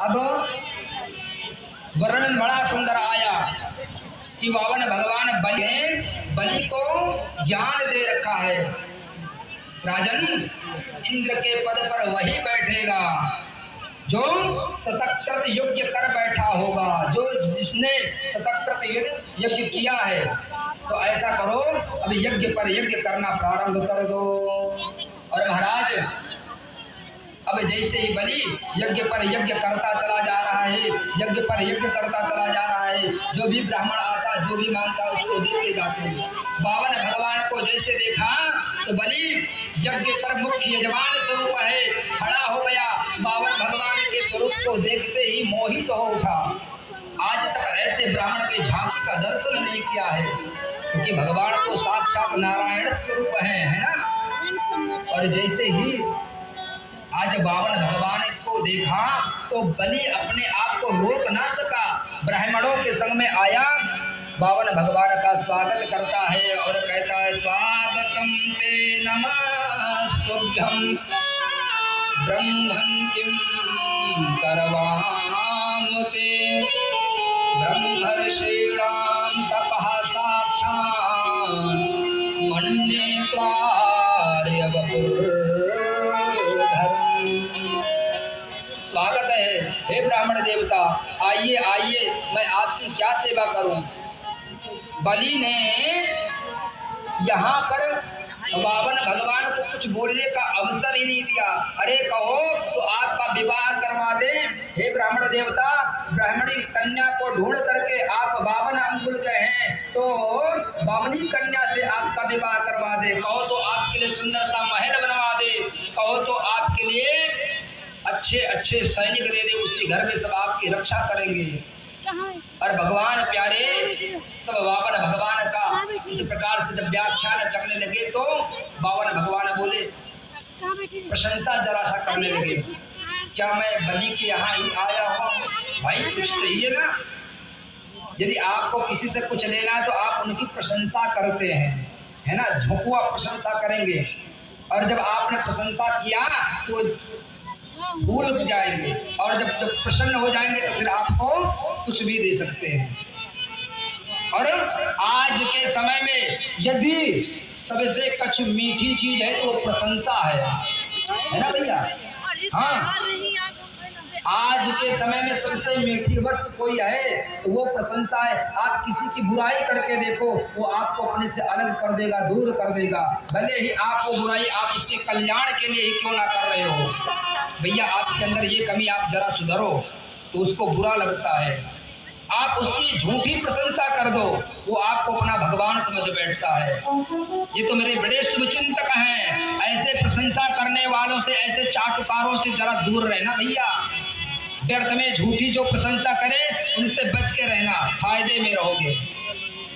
अब वर्णन बड़ा सुंदर आया कि बावन भगवान बलि को ज्ञान दे रखा है। राजन, इंद्र के पद पर वही बैठेगा जो शतक्रत यज्ञ कर बैठा होगा, जो जिसने शतक्रत यज्ञ किया है। तो ऐसा करो, अभी यज्ञ पर यज्ञ करना प्रारंभ कर दो। और महाराज, अब जैसे ही बलि यज्ञ पर यज्ञ करता चला जा रहा है, यज्ञ पर यज्ञ करता चला जा रहा है, जो भी ब्राह्मण आता, जो भी मांगता, उसको देते जाते हैं। बावन भगवान को जैसे देखा तो बलि यज्ञ पर मुख्य यजमान स्वरूप है, खड़ा हो गया। बावन भगवान के स्वरूप को देखते ही मोहित हो उठा। आज तक ऐसे ब्राह्मण के झांकी का दर्शन नहीं किया है, क्योंकि भगवान तो साक्षात नारायण स्वरूप है ना। और जैसे ही आज बावन भगवान को देखा तो बलि अपने आप को रोक ना सका, ब्राह्मणों के संग में आया, बावन भगवान का स्वागत करता है और कहता है, स्वागतम ते नमस्तुभ्यं ब्रह्मन् किं करवामुते ब्रह्मर्षीणां तपः साक्षात् मन्ये स्वागत है, हे ब्राह्मण देवता, आइए आइए, मैं आपकी क्या सेवा करूं। बलि ने यहाँ पर बावन भगवान को कुछ बोलने का अवसर ही नहीं दिया। अरे कहो तो आपका विवाह करवा दे, हे ब्राह्मण देवता, ब्राह्मणी कन्या को ढूंढ करके आप बावन अंगुल के हैं, तो बावनी कन्या से आपका विवाह करवा दे। कहो तो आपके लिए सुंदर सा महल बनवा दे, कहो तो आपके लिए अच्छे अच्छे सैनिक दे दे, उसके घर में सब आपकी रक्षा करेंगे। और भगवान प्यारे सब बावन भगवान का इस प्रकार से जब व्याख्यान करने लगे तो बावन भगवान बोले, प्रशंसा जरा सा करने लगे, क्या मैं बलि के यहाँ ही आया हूँ? भाई कुछ चाहिए ना, यदि आपको किसी से कुछ लेना है तो आप उनकी प्रशंसा करते हैं, है ना, झोंकुआ प्रशंसा करेंगे। और जब आपने प्रशंसा किया तो भूल जाएंगे, और जब प्रसन्न हो जाएंगे तो फिर आपको कुछ भी दे सकते हैं। और आज के समय में यदि सबसे कुछ मीठी चीज है तो वो प्रशंसा है ना भैया। हाँ, आज के समय में सबसे मीठी वस्तु कोई है तो वो प्रशंसा है। आप किसी की बुराई करके देखो, वो आपको अपने से अलग कर देगा, दूर कर देगा, भले ही आपको बुराई आप उसके कल्याण के लिए ही क्यों ना कर रहे हो। भैया आपके अंदर ये कमी आप जरा सुधरो तो उसको बुरा लगता है। आप उसकी झूठी प्रशंसा कर दो, वो आपको अपना भगवान समझ बैठता है। ये तो मेरे बड़े शुभचिंतक हैं, ऐसे प्रशंसा करने वालों से, ऐसे चाटुकारों से जरा दूर रहना भैया। व्यर्थ में झूठी जो प्रशंसा करे उनसे बच के रहना, फायदे में रहोगे।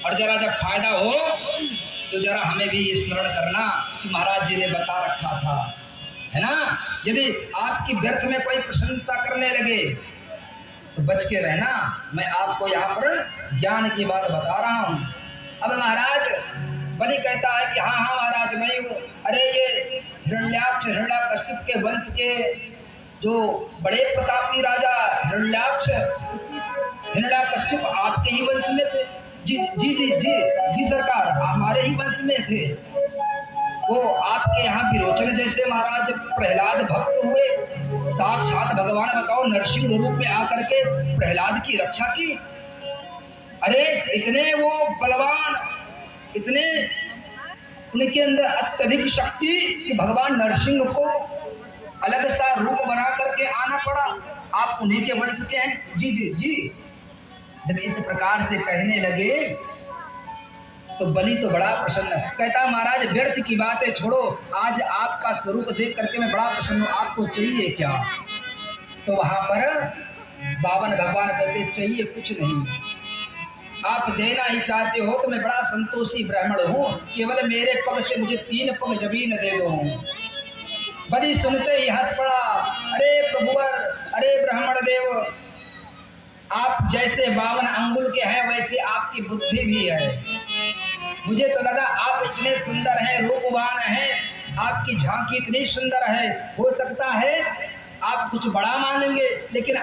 और जरा जब फायदा हो तो जरा हमें भी ये स्मरण करना कि महाराज जी ने बता रखा था, है ना। यदि आपकी व्यर्थ में कोई प्रशंसा करने लगे तो बच के रहना। मैं आपको यहाँ पर ज्ञान की बात बता रहा हूँ। अब महाराज बलि कहता है कि हाँ हाँ महाराज मैं हूँ। अरे ये हिरण्याक्ष हिरण्याकश्यप के वंश के जो बड़े प्रतापी राजा हिरण्याकश्यप आपके ही वंश में थे। जी जी जी जी जी सरकार, हमारे ही वंश में थे। वो आपके यहाँ विरोचन जैसे महाराज प्रहलाद भक्त हुए, साक्षात भगवान बताओ नरसिंह रूप में आकर के प्रहलाद की रक्षा की। अरे इतने वो बलवान, इतने उनके अंदर अत्यधिक शक्ति कि भगवान नरसिंह को अलग सा रूप बना करके आना पड़ा। आप उन्हीं के वंश के हैं। जी जी जी। जब इस प्रकार से कहने लगे तो बलि तो बड़ा प्रसन्न है, कहता महाराज व्यर्थ की बातें छोड़ो, आज आपका स्वरूप देख करके मैं बड़ा प्रसन्न हूँ, आपको चाहिए क्या? तो वहां पर बावन भगवान कहते चाहिए कुछ नहीं, आप देना ही चाहते हो तो मैं बड़ा संतोषी ब्राह्मण हूँ, केवल मेरे पग से मुझे 3 पग जमीन दे दो। बलि सुनते ही हंस पड़ा, अरे प्रभुवर, अरे ब्राह्मण देव, आप जैसे 52 अंगुल के हैं वैसे आपकी बुद्धि भी है। मुझे तो लगा आप इतने सुंदर हैं, रूपवान हैं, आपकी झांकी इतनी सुंदर है, हो सकता है आप कुछ बड़ा मानेंगे, लेकिन